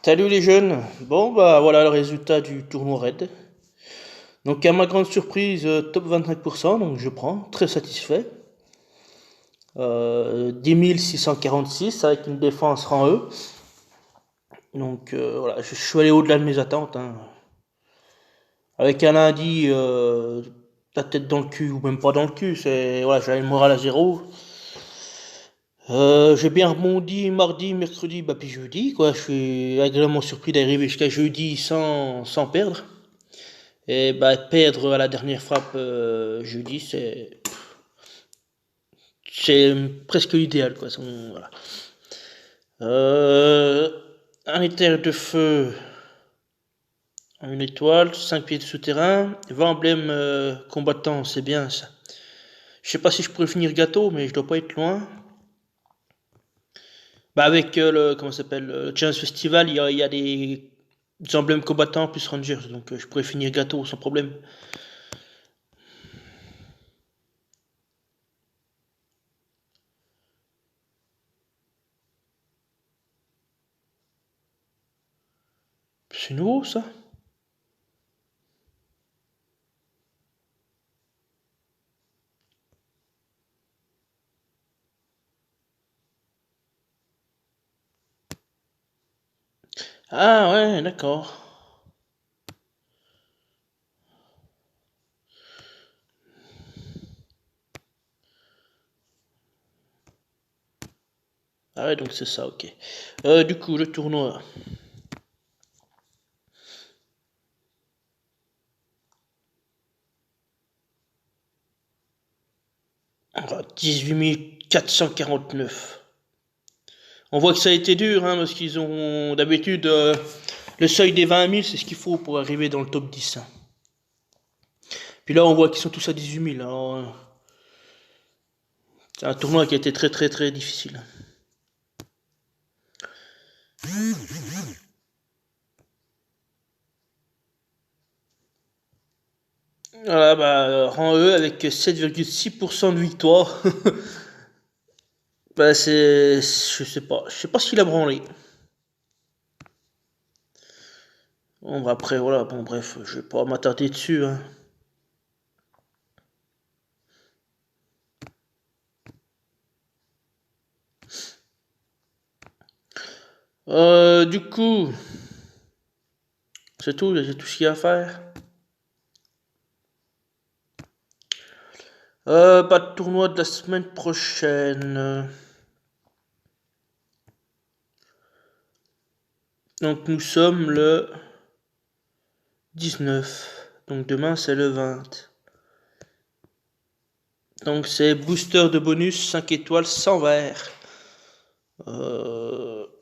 Salut les jeunes. Bon bah voilà le résultat du tournoi Red. Donc à ma grande surprise, top 25%, donc je prends, très satisfait. 10 646 avec une défense rang E. Donc voilà, je suis allé au-delà de mes attentes, hein. Avec un lundi, la tête dans le cul, ou même pas dans le cul, c'est voilà, j'avais le moral à zéro. J'ai bien rebondi mardi, mercredi, bah puis jeudi, quoi. Je suis agréablement surpris d'arriver jusqu'à jeudi sans perdre. Et bah, perdre à la dernière frappe jeudi, c'est presque l'idéal, quoi. Voilà. Euh, un éther de feu, une étoile, 5 pieds de souterrain, 20 emblèmes combattants, c'est bien ça. Je sais pas si je pourrais finir gâteau, mais je dois pas être loin. Bah avec le comment ça s'appelle le Challenge Festival, il y a des emblèmes combattants plus Rangers, donc je pourrais finir gâteau sans problème. C'est nouveau ça. Ah ouais, d'accord. Ah ouais, donc c'est ça, ok. Du coup, le tournoi. 18 449. On voit que ça a été dur, hein, parce qu'ils ont d'habitude le seuil des 20 000, c'est ce qu'il faut pour arriver dans le top 10, hein. Puis là, on voit qu'ils sont tous à 18 000. Alors, c'est un tournoi qui a été très très très difficile. Voilà, bah, rang E avec 7,6% de victoire. Bah, je sais pas ce qu'il a branlé. Bon, bah, après, voilà, bon, bref, je vais pas m'attarder dessus, hein. Du coup, c'est tout, j'ai tout ce qu'il y a à faire. Pas de tournoi de la semaine prochaine. Donc nous sommes le 19. Donc demain c'est le 20. Donc c'est booster de bonus 5 étoiles sans verre.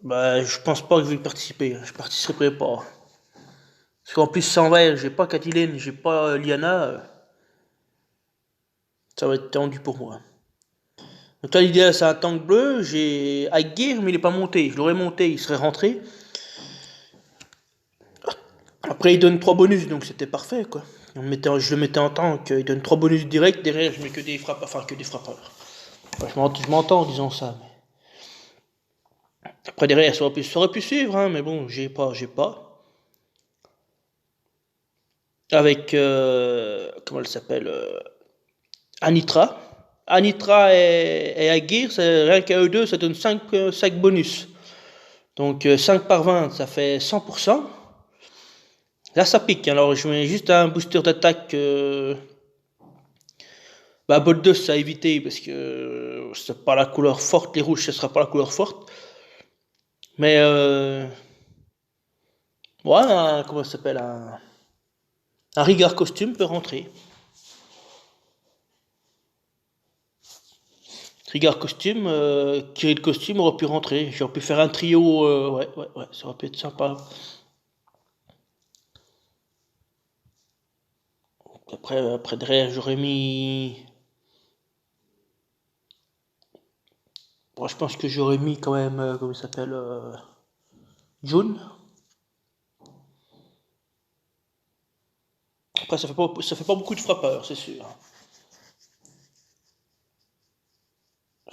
Bah je pense pas que je vais y participer, hein. Je participerai pas. Parce qu'en plus sans verre, j'ai pas Kathleen, j'ai pas Liana. Ça va être tendu pour moi. Donc là l'idée c'est un tank bleu. J'ai Aegir mais il est pas monté. Je l'aurais monté, il serait rentré. Après, il donne 3 bonus, donc c'était parfait, quoi. Je le mettais en tank, il donne 3 bonus direct, derrière je mets que des frappes, enfin que des frappeurs. Enfin, je m'entends en disant ça. Après, derrière, ça aurait pu suivre, hein, mais bon, j'ai pas. Avec, comment elle s'appelle Anitra. Anitra et Aguirre, rien qu'à eux deux, ça donne 5 bonus. Donc 5 par 20, ça fait 100%. Là, ça pique. Alors, je mets juste un booster d'attaque. Bah, bol 2, ça a évité parce que c'est pas la couleur forte. Les rouges, ce sera pas la couleur forte. Mais, ouais, comment ça s'appelle un Rigard costume peut rentrer. Rigard costume, Kirill costume aurait pu rentrer. J'aurais pu faire un trio. Ouais, ouais, ouais, ça aurait pu être sympa. Après derrière, j'aurais mis. Bon, je pense que j'aurais mis quand même, comment ça s'appelle June. Après, ça fait pas beaucoup de frappeurs, c'est sûr.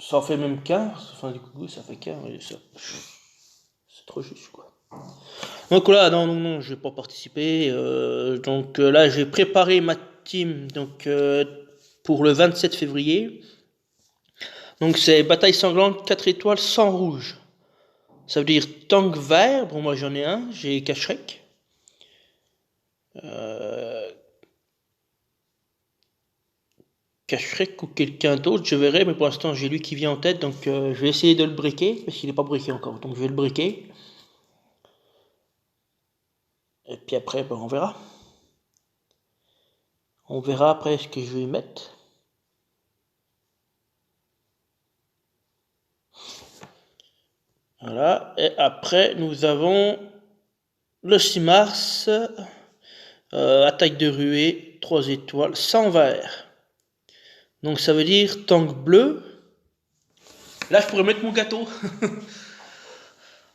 Ça en fait même 15. Enfin, du coup, ça fait 15. Oui, c'est trop juste, quoi. Donc là, non, non, non, je vais pas participer. Donc là, j'ai préparé ma team donc, pour le 27 février. Donc c'est bataille sanglante 4 étoiles sans rouge. Ça veut dire tank vert. Bon, moi j'en ai un, j'ai Kashrek. Kashrek ou quelqu'un d'autre, je verrai, mais pour l'instant j'ai lui qui vient en tête, donc je vais essayer de le breaker, parce qu'il n'est pas breaké encore, donc je vais le breaker. Et puis après, ben, on verra. On verra après ce que je vais y mettre. Voilà, et après nous avons le 6 mars, attaque de ruée, 3 étoiles, sans vert. Donc ça veut dire tank bleu. Là je pourrais mettre mon gâteau.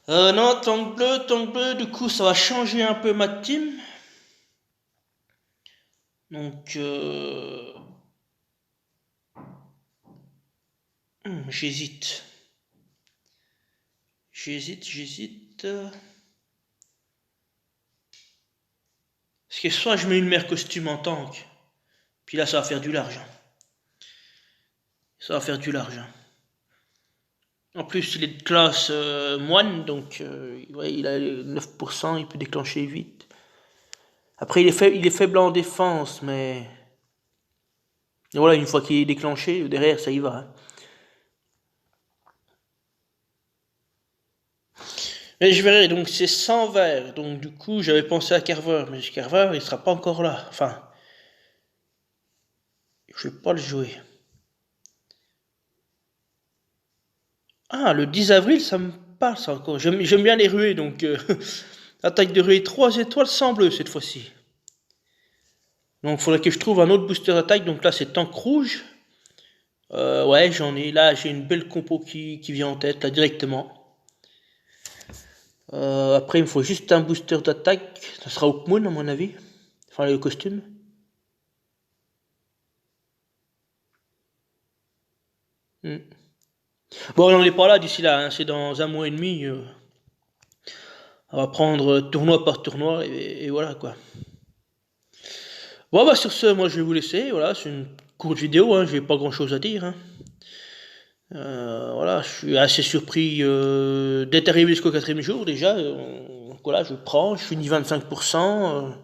Non, tank bleu, du coup ça va changer un peu ma team. Donc j'hésite. J'hésite. Parce que soit je mets une mère costume en tank, puis là ça va faire du large. Ça va faire du large. En plus il est de classe moine, donc ouais, il a 9%, il peut déclencher vite. Après il est faible en défense, mais... Et voilà, une fois qu'il est déclenché, derrière ça y va. Hein. Mais je verrai, donc c'est 100 verts, donc du coup j'avais pensé à Carver, mais Carver il sera pas encore là. Enfin, je vais pas le jouer. Ah, le 10 avril, ça me parle ça encore. J'aime bien les ruées, donc attaque de ruée 3 étoiles sans bleu cette fois-ci. Donc il faudrait que je trouve un autre booster d'attaque, donc là c'est tank rouge. Ouais, j'en ai, là j'ai une belle compo qui vient en tête, là directement. Après il me faut juste un booster d'attaque, ça sera Hawkmoon à mon avis. Enfin le costume. Hmm. Bon, on n'en est pas là d'ici là, hein, c'est dans un mois et demi. On va prendre tournoi par tournoi et voilà quoi. Bon bah sur ce, moi je vais vous laisser, voilà, c'est une courte vidéo, hein, j'ai pas grand chose à dire. Hein. Voilà, je suis assez surpris d'être arrivé jusqu'au 4e jour déjà. Donc voilà, je prends, je finis 25%.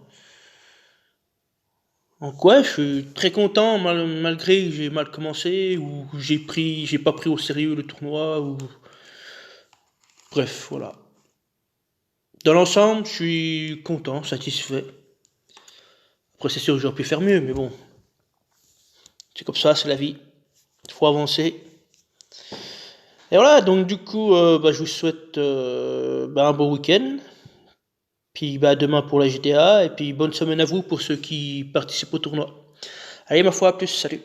Donc ouais, je suis très content malgré que j'ai mal commencé ou que j'ai pas pris au sérieux le tournoi ou bref, voilà. Dans l'ensemble, je suis content, satisfait. Après c'est sûr que j'aurais pu faire mieux, mais bon, c'est comme ça, c'est la vie. Il faut avancer. Et voilà, donc du coup, bah, je vous souhaite bah, un bon week-end. Puis bah, demain pour la GTA. Et puis bonne semaine à vous pour ceux qui participent au tournoi. Allez, ma foi, à plus, salut.